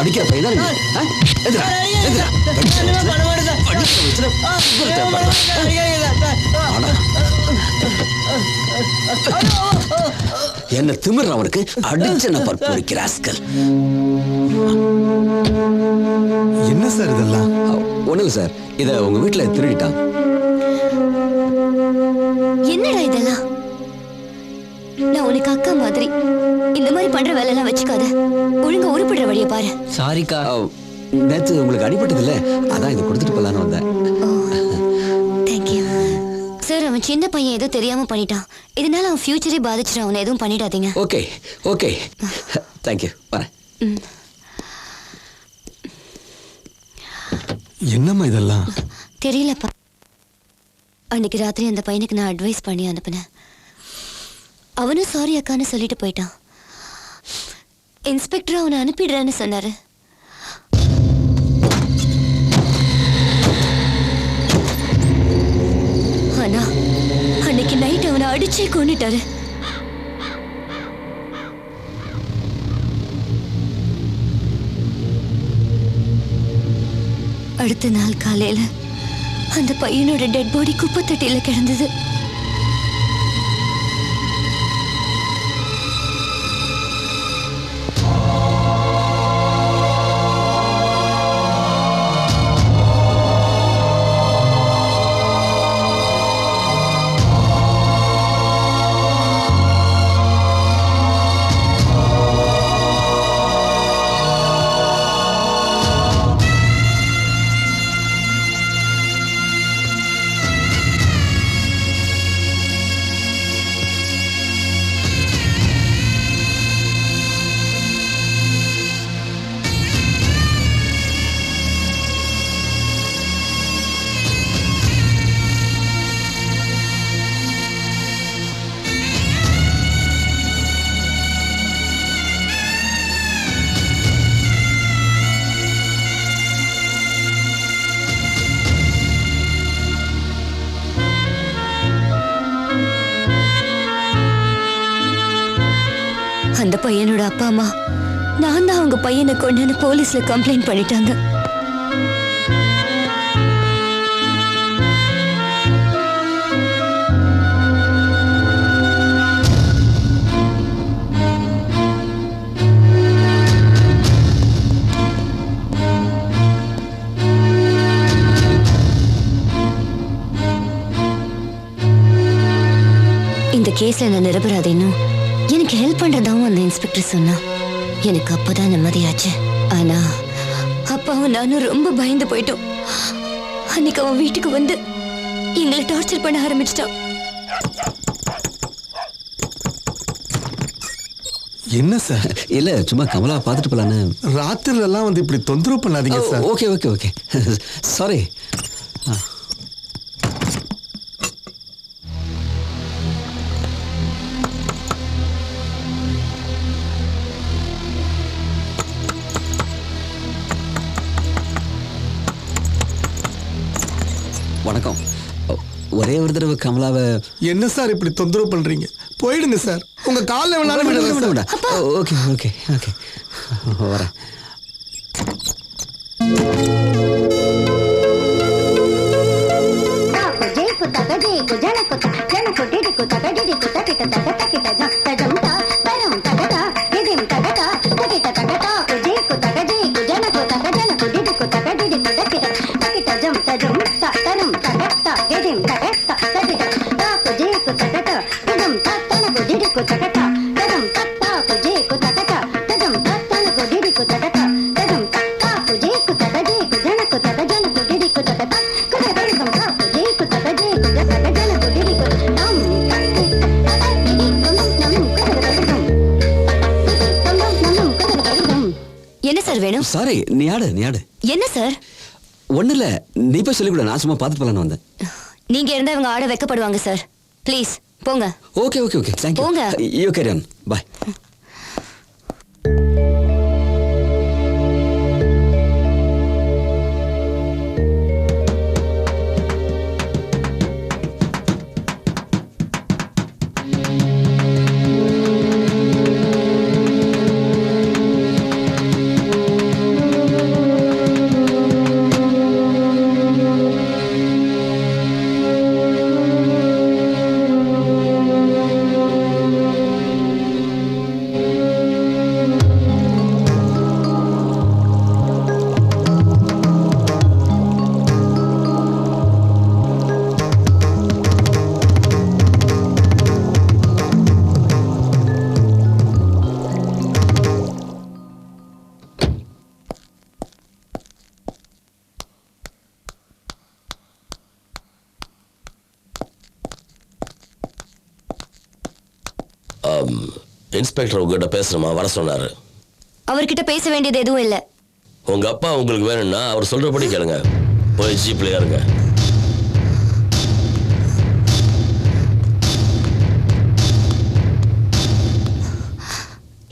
அடிக்கிற பையன் தான் நீ. எதுடா எதுடா என்ன திமிர் அவனுக்கு அடிச்ச நபர் பொறிக்கிறாஸ்கள். என்ன சார் இதெல்லாம்? ஒண்ணுங்க சார், இத உங்க வீட்டுல திருடிட்டான். என்னடா இதெல்லாம்? நான் உனக்கு அக்கா மாதிரி. இந்த மாதிரி பண்ற வேலை எல்லாம் வச்சுக்காத. ஒழுங்கா உருப்படுற வழியை பாரு. சாரிக்கா. நேத்து உங்களுக்கு அடிபட்டது இல்ல, அதான் இதை கொடுத்துட்டு போலான்னு வந்தேன். Thank you sir. அவன் சின்ன பையன் ஏதோ தெரியாம பண்ணிட்டான். இதனால அவன் ஃபியூச்சரே பாதிச்சிடும். அவனை எதுவும் பண்ணிடாதீங்க. Okay okay, thank you. வரேன். என்னம்மா இதெல்லாம்? தெரியலப்பா. அன்னைக்கு ராத்திரி அந்த பையனுக்கு நான் அட்வைஸ் பண்ணி அனுப்பினேன். அவனும் சாரி அக்கான்னு சொல்லிட்டு போயிட்டான். இன்ஸ்பெக்டர் அவனை அனுப்பிடுறேன்னு சொன்னாரு. ஆனா அன்னைக்கு நைட் அவனை அடிச்சே கொன்னுட்டாரு. அடுத்த நாள் காலையில அந்த பையனோட டெட் பாடி குப்பை தொட்டியில கிடந்தது. அந்த பையனோட அப்பா அம்மா நான் தான் அவங்க பையனை கொண்டு போலீஸ்ல கம்ப்ளைண்ட் பண்ணிட்டாங்க. இந்த கேஸ்ல நான் நிரபராதின்னு எனக்கு ஹெல்ப் பண்றதாவும் அந்த இன்ஸ்பெக்டர் சொன்னா. எனக்கு அப்பதான் நிம்மதியாச்சு. ஆனா அப்பாவும் நானும் ரொம்ப பயந்து போயிட்டோம். அன்னைக்கு அவன் வீட்டுக்கு வந்து எங்களை டார்ச்சர் பண்ண ஆரம்பிச்சிட்டான். என்ன சார்? இல்ல சும்மா கமலா பார்த்துட்டு போலான்னு. ராத்திரில எல்லாம் வந்து இப்படி தொந்தரவு பண்ணாதீங்க sir. Okay okay okay, sorry. வணக்கம். ஒரே ஒரு தடவை கமலாவை. என்ன சார் இப்படி தொந்தரவு பண்றீங்க? போயிடுங்க சார். உங்க காலில் வேணாலும் விடுங்க. ஓகே ஓகே ஓகே, வரேன். சாரி, நீ ஆடு நீ ஆடு. என்ன சார்? ஒண்ணு இல்ல, நீ போய் சொல்லிக் கொடு. நான் சும்மா பார்த்துட்டு போலான்னு வந்தேன். நீங்க இருந்தா இவங்க ஆட வைக்கப்படுவாங்க சார். ப்ளீஸ் போங்க. Okay okay okay, thank you. போங்க. You carry on. Bye. Inspector உங்ககிட்ட பேசணுமா வர சொன்னாரு. அவர்கிட்ட பேச வேண்டியது எதுவும் இல்ல. உங்க அப்பா உங்களுக்கு வேணும்னா அவர் சொல்றபடி கேளுங்க. போய் ஜீப்ல ஏறுங்க.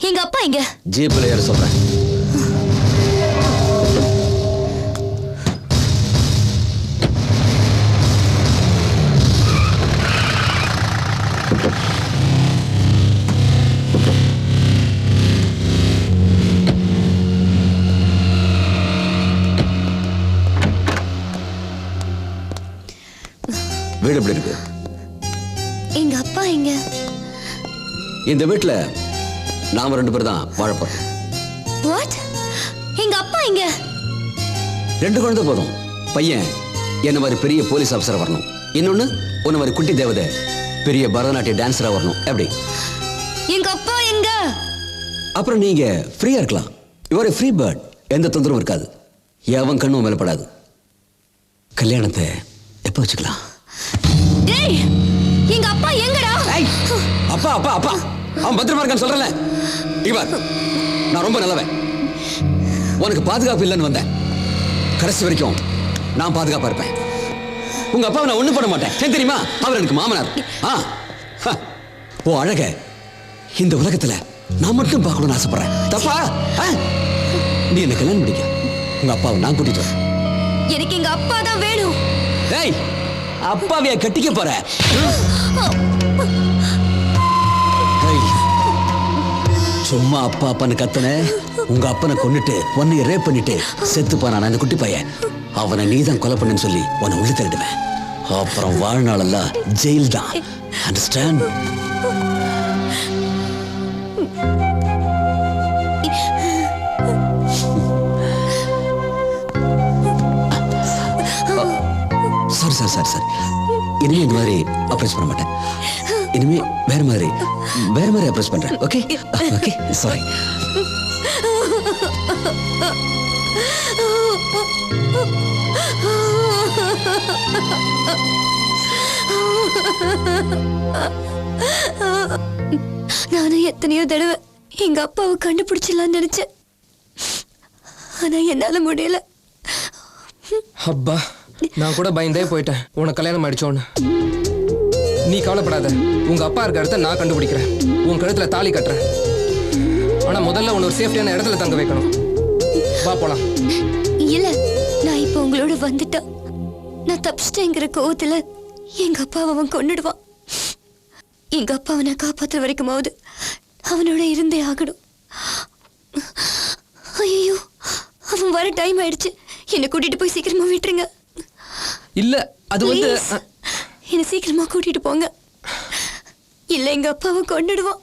எங்க அப்பா எங்க? ஜீப்ல ஏற சொல்றேன். வீடு எப்படி இருக்கு? எங்க அப்பா எங்க? இந்த வீட்டுல நாம 2 பேர் தான் வாழ போறோம். வாட்? எங்க அப்பா எங்க? 2 குழந்தை போதும். பையன் என்ன மாதிரி பெரிய போலீஸ் ஆபீசர் வரணும். இன்னொன்னு உன்ன மாதிரி குட்டி தேவதை பெரிய பரதநாட்டிய டான்ஸரா வரணும். எப்படி? எங்க அப்பா எங்க? அப்புறம் நீங்க ஃப்ரீயா இருக்கலாம். Your free bird. எந்த தொந்தரவும் இருக்காது. எவன் கண்ணும் மேலப்படாது. கல்யாணத்தை எப்ப வச்சுக்கலாம்? டேய், எங்க அப்பா எங்கடா? அப்பா அப்பா அப்பா அவன் பத்திரமா இருக்கான்னு சொல்றல. இவர் நான் ரொம்ப நல்லவன். உனக்கு பாதுகாப்பு இல்லைன்னு வந்தேன். கடைசி வரைக்கும் நான் பாதுகாப்பா இருப்பேன். உங்க அப்பாவை நான் ஒண்ணும் பண்ண மாட்டேன். ஏன் தெரியுமா? அவர் எனக்கு மாமனார். ஓ அழக இந்த உலகத்துல நான் மட்டும் பார்க்கணும்னு ஆசைப்படுறேன். தப்பா? நீ என்ன கல்யாணம் பண்ணிக்க. உங்க அப்பாவை நான் கூட்டிட்டு வரேன். எனக்கு எங்க அப்பா தான் வேணும். டேய், அப்பாவைய கட்டிக்க போற? சும்மா அப்பா அப்பான்னு கத்தன. உங்க அப்பனை கொன்னுட்டு உன்னை ரேப் பண்ணிட்டு செத்து போனான் அந்த குட்டி பையன். அவனை நீதான் கொலை பண்ணுன்னு சொல்லி உன்னை உள்ள தள்ளிடுவேன். அப்புறம் வாழ்நாளெல்லாம் ஜெயில் தான். அண்டர்ஸ்டாண்ட்? சாரி. இனிமே இந்த மாதிரி அப்ரோச் பண்ண மாட்டேன். இனிமே வேற மாதிரி அப்ரோச் பண்றேன். Okay okay sorry. நானும் எத்தனையோ தடவை எங்க அப்பாவை கண்டுபிடிச்சிடலாம்னு நினைச்சேன். ஆனா என்னால முடியல. அப்பா, நான் கூட பயந்தே போயிட்டேன் உனக்கு கல்யாணம் ஆயிடுச்சோன்னு. நீ கவலைப்படாத, உங்க அப்பா இருக்க இடத்த நான் கண்டுபிடிக்கிறேன். உன் கழுத்துல தாலி கட்டுறேன். ஆனா முதல்ல உன்னை ஒரு சேஃப்டியான இடத்துல தங்க வைக்கணும். வா போலாம். இல்ல, நான் இப்ப உங்களோட வந்துட்டேன். நான் தப்பிச்சிட்டேங்கிற கோவத்துல எங்க அப்பாவை அவன் கொன்னுடுவான். எங்க அப்பாவை நான் காப்பாத்துற வரைக்குமாவது அவனோட இருந்தே ஆகணும். ஐயோ, அவன் வர டைம் ஆயிடுச்சு. என்னை கூட்டிட்டு போய் சீக்கிரமா விட்டுருங்க. இல்ல, அது வந்து என்ன சீக்கிரமா கூட்டிட்டு போங்க. இல்ல எங்க அப்பாவை கொன்னுடுவான்.